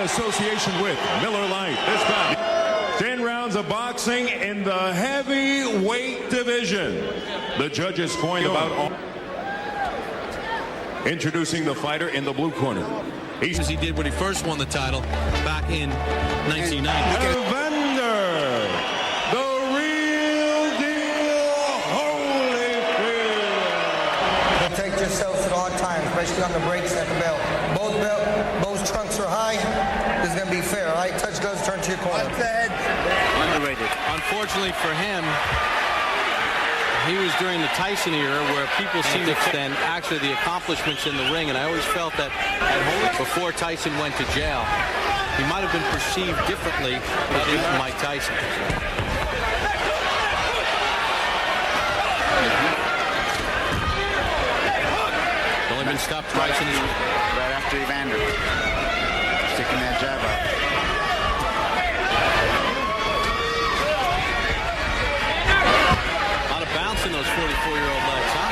association with Miller Lite. This bout, 10 rounds of boxing in the heavyweight division. The judges point about all. Introducing the fighter in the blue corner. As he did when he first won the title back in 1990. Evander, the real deal, Holyfield. Protect yourself at all times, especially on the brakes at the belt. Both trunks are high. This is going to be fair, all right? Touch gloves, turn to your corner. Underrated. Unfortunately for him, he was during the Tyson era where people seem to extend actually the accomplishments in the ring, and I always felt that at Holyfield, before Tyson went to jail, he might have been perceived differently than Mike Tyson. Only been stopped twice in his right after Evander sticking that jab out. In those 44-year-old legs, huh?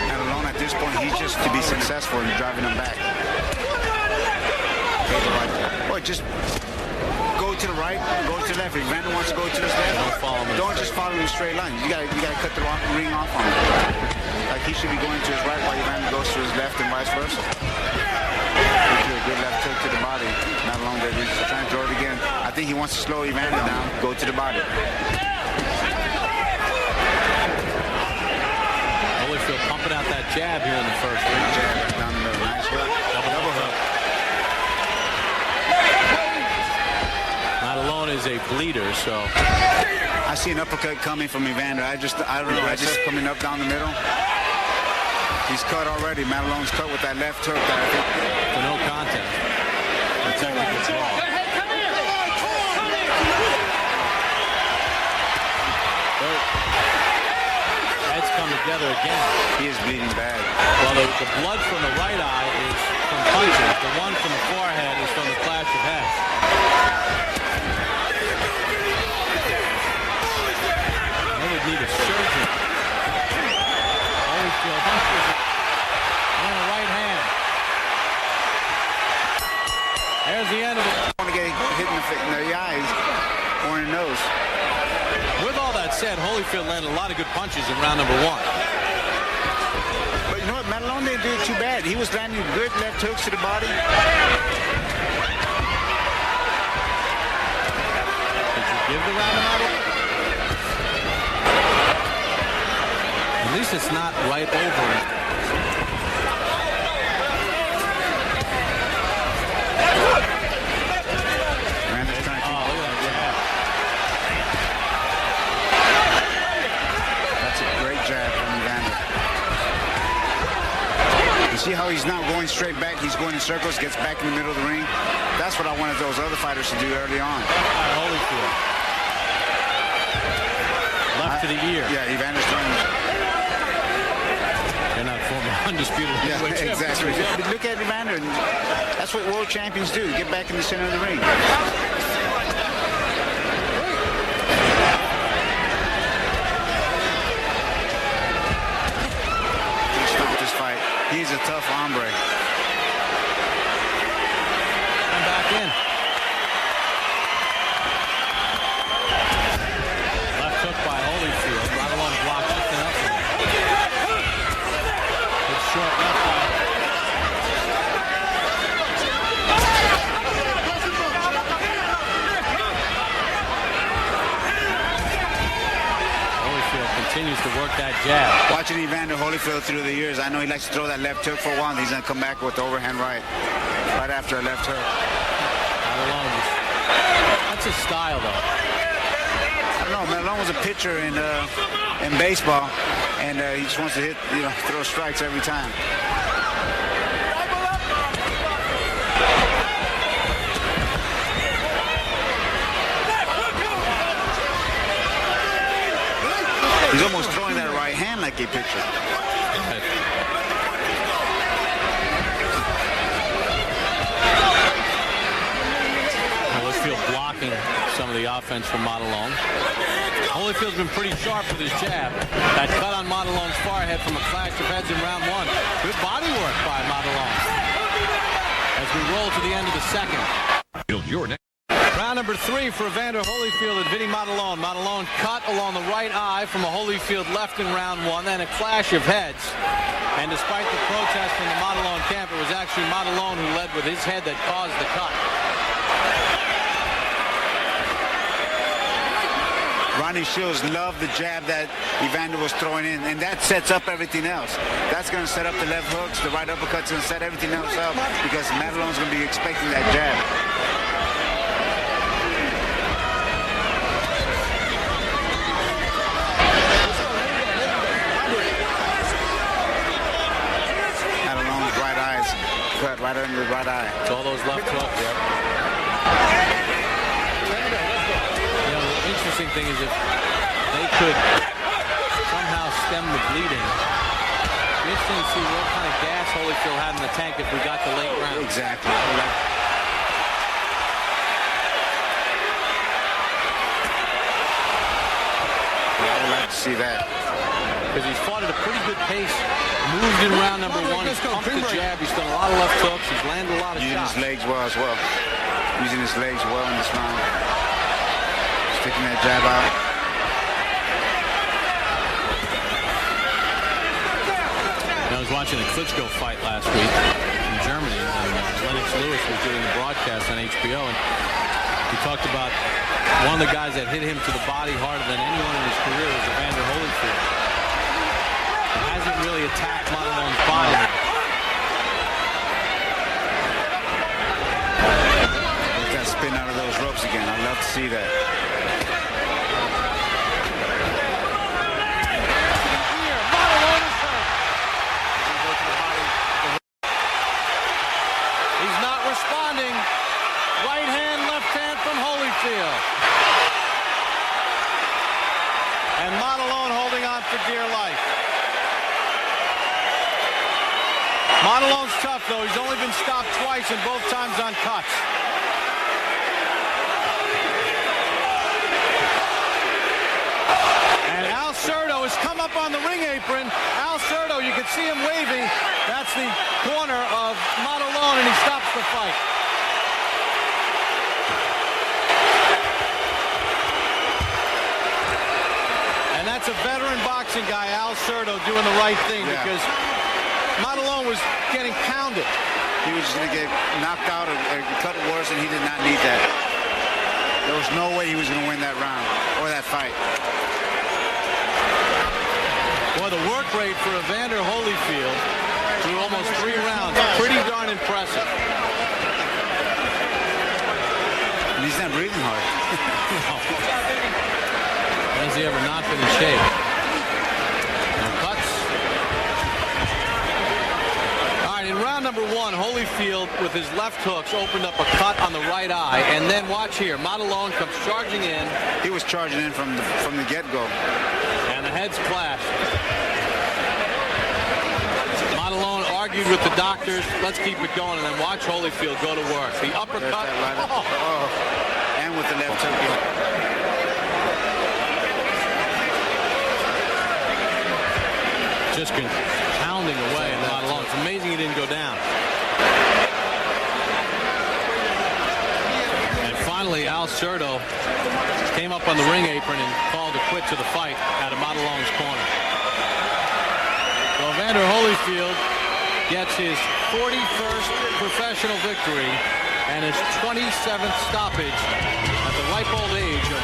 Maddalone at this point, he's just to be successful in driving them back. Or just go to the right, go to the left. If Evander wants to go to the left, don't just follow in a straight line. You gotta cut the ring off on him. Like he should be going to his right while Evander goes to his left and vice versa. A good left hook to the body. Maddalone there, he's trying to throw it again. I think he wants to slow Evander down, go to the body. Holyfield pumping out that jab here in the first round. Jab right down the middle. Nice hook. Double hook. Maddalone is a bleeder, so. I see an uppercut coming from Evander. I don't know. I just coming up down the middle. He's cut already. Maddalone's cut with that left hook. For no contest. The technical draw. Heads come together again. He is bleeding bad. Well, the blood from the right eye is from punches. The one from the forehead is from the clash of heads. They would need a surgeon. Holyfield on the right hand. There's the end of it. I want to get hit in the eyes or in the nose. With all that said, Holyfield landed a lot of good punches in round number one. But you know what? Maddalone didn't do it too bad. He was landing good left hooks to the body. Did you give the round out? At least it's not right over it. See how he's now going straight back. He's going in circles, gets back in the middle of the ring. That's what I wanted those other fighters to do early on. Holyfield. Left to the ear. Yeah, Evander's trying to... They're not former undisputed. Yeah, exactly. Look at Evander. That's what world champions do. Get back in the center of the ring. He's a tough hombre. And back in. Left hook by Holyfield. Maddalone blocks it up. It's short left eye. Continues to work that jab. Watching Evander Holyfield through the years, I know he likes to throw that left hook for a while. He's going to come back with the overhand right after a left hook. That's his style, though. I don't know. Maddalone was a pitcher in baseball, and he just wants to hit, throw strikes every time. He's almost throwing that right hand like a pitcher. Holyfield blocked blocking some of the offense from Maddalone. Holyfield's been pretty sharp with his jab. That cut on Maddalone's forehead from a clash of heads in round one. Good body work by Maddalone. As we roll to the end of the second. Round number 3 for Evander Holyfield and Vinny Maddalone. Maddalone cut along the right eye from a Holyfield left in round 1, then a clash of heads. And despite the protest from the Maddalone camp, it was actually Maddalone who led with his head that caused the cut. Ronnie Shields loved the jab that Evander was throwing in, and that sets up everything else. That's going to set up the left hooks, the right uppercut's going to set everything else up because Maddalone's going to be expecting that jab. Maddalone's right eye is cut right under the right eye. It's all those left hooks. Yep. Interesting thing is if they could somehow stem the bleeding, it's interesting to see what kind of gas Holyfield had in the tank if we got to late round. Exactly. I would like to see that. Because he's fought at a pretty good pace. Moved in round number 1. He's pumped the jab. He's done a lot of left hooks. He's landed a lot of shots. Using his legs well as well. Using his legs well in this round. Sticking that jab out. I was watching the Klitschko fight last week in Germany, and Lennox Lewis was doing the broadcast on HBO, and he talked about one of the guys that hit him to the body harder than anyone in his career was Evander Holyfield. He hasn't really attacked Maddalone's body. He's got to spin out of those ropes again. I'd love to see that. Responding. Right hand, left hand from Holyfield. And Maddalone holding on for dear life. Maddalone's tough, though. He's only been stopped twice, and both times on cuts. And Al Cerdo has come up on the ring apron. Al Cerdo, you can see him waving. That's the corner of Maddalone, and he stops the fight. And that's a veteran boxing guy, Al Cerdo, doing the right thing because Maddalone was getting pounded. He was going to get knocked out or cut worse, and he did not need that. There was no way he was going to win that round or that fight. Boy, the work rate for Evander Holyfield through almost 3 rounds, pretty darn impressive. And he's not breathing hard. When has he ever not been in shape? No cuts. All right, in round number 1, Holyfield with his left hooks opened up a cut on the right eye, and then watch here, Maddalone comes charging in. He was charging in from the get-go. And the heads clashed. Maddalone argued with the doctors. Let's keep it going, and then watch Holyfield go to work. The uppercut. And with the left hook. Just pounding away and Maddalone. It's amazing he didn't go down. And finally, Al Cerdo came up on the ring apron and called a quit to the fight out of Maddalone's corner. So Evander Holyfield gets his 41st professional victory and his 27th stoppage at the ripe old age of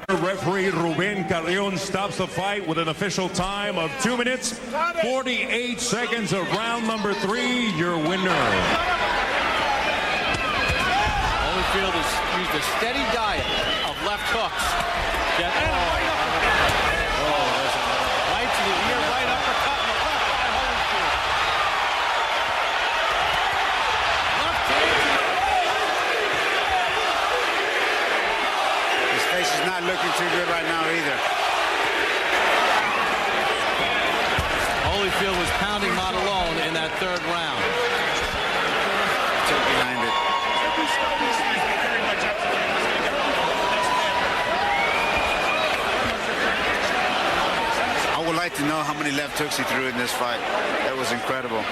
44. Referee Ruben Carrion stops the fight with an official time of 2 minutes, 48 seconds of round number 3. Your winner. Holyfield has used a steady diet of left hooks. Right to the ear, right uppercut, and the left by Holyfield. Left hand. His face is not looking too good right now either. Holyfield was pounding Maddalone in that 3rd round. Took behind it. like to know how many left hooks he threw in this fight. That was incredible.